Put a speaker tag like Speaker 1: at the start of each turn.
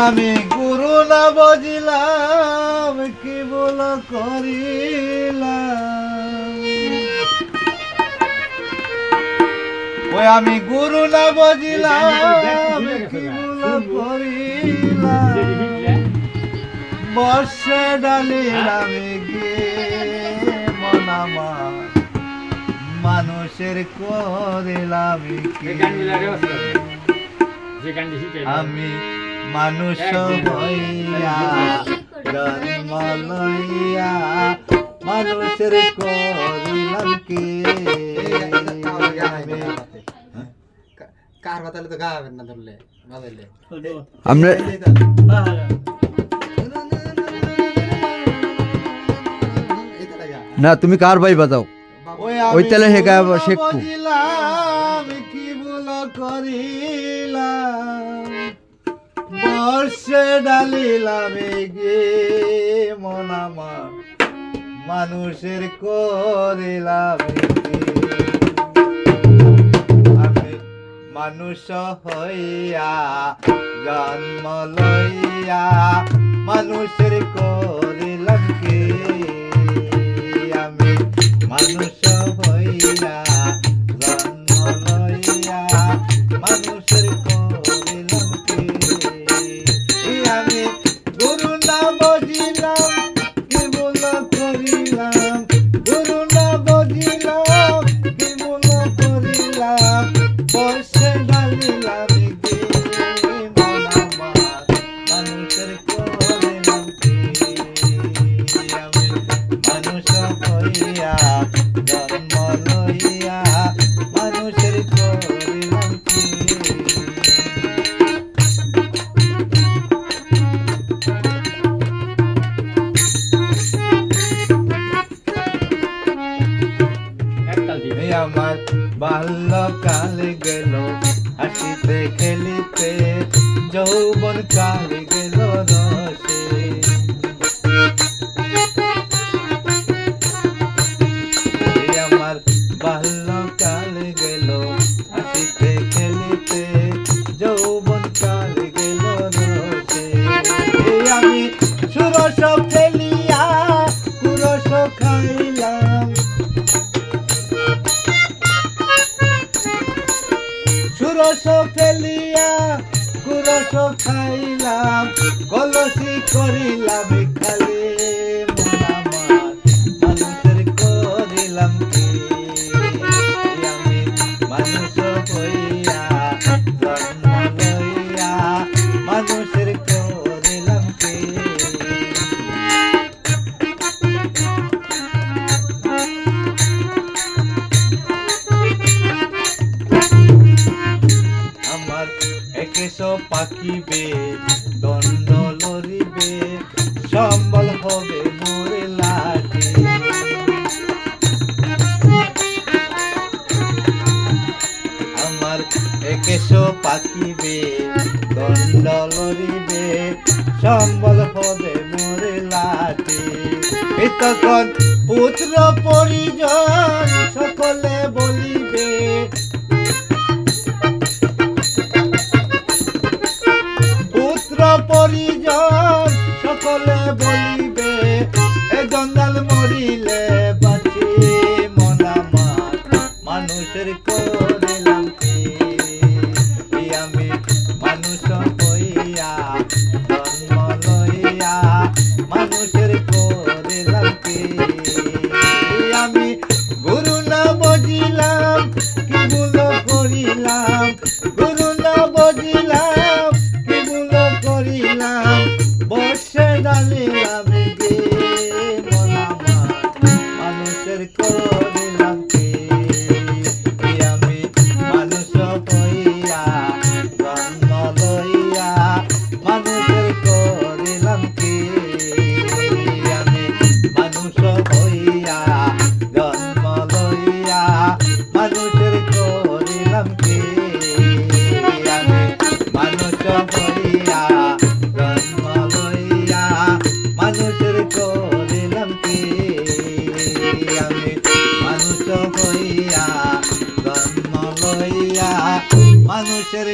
Speaker 1: আমি গুরু না বুঝিলাম কি বল করিলাম, ওই আমি গুরু না বুঝিলাম কি বল করিলাম, বর্ষে ডালিলাম গিয়ে মন আমার মানুষের করিলাম কি, আমি মানুষ হইয়া জন্ম লইয়া মানুষের করিলাম কি।
Speaker 2: কার বাতালে তো গাবেন না, ধরলে বাজাইলে
Speaker 1: আমরা না, তুমি কার ভাই বাজাও ওই তালে হে গায় শেখু কি বল করিলাম, বর্ষে ডালিলাম গে মন আমার মানুষের করিলাম কি, আমি মানুষ হইয়া জন্ম লইয়া মানুষের করিলাম কি, আমি মানুষ হইয়া জন্ম লইয়া মানুষের করিলাম কি, আমি গুরু না বুঝিলাম কি বল করিলাম, গুরু না বুঝিলাম কি বল করিলাম, বর্ষে ডালিলাম গে মন আমার মানুষের করিলাম কি, আমি মানুষ হইয়া জন্ম লইয়া মানুষের করিলাম কি। আমার বাল্যকাল গেল হাসিতে খেলিতে, যৌবন কাল গেল রসে, আমার বাল্যকাল গেল হাসিতে খেলিতে, যৌবন কাল গেল রসে, আমি সুরস ফেলিয়া কুরস খাইলাম, সুরস ফেলিয়া কুরস খাইলাম, কলসি করিলাম খালি মন আমার মানুষের করিলাম কি, আমি মানুষ হইয়া জন্ম লইয়া মানুষের করিলাম কি। আমার একেশো পাকিবে দণ্ড লড়িবে, সম্বল হবে মোরে লাঠি, আমার একেশো পাকিবে দণ্ড লড়িবে, সম্বল হবে মোরে লাঠি, তখন পুত্র পরিজন সকলে বলিবে, পুত্র পরিজন সকলে বলিবে, এ জঞ্জাল মরিলে বাঁচি মন আমার মানুষের করিলাম কি, আমি মানুষ হইয়া জন্ম লইয়া মানুষের করিলাম কি, আমি গুরু না বুঝিলাম কি বল করিলাম, গুরু না বুঝিলাম কি বল করিলাম, বর্ষে ডালিলাম গে মন আমার মানুষের করিলাম কি, আমি মানুষ হইয়া জন্ম লইয়া মানুষের করিলাম কি, আমি মানুষ হইয়া জন্ম লইয়া মানুষের করিলাম কি, আমি মানুষ হইয়া জন্ম লইয়া মানুষের করিলাম কি, আমি মানুষ হইয়া জন্ম লইয়া মানুষের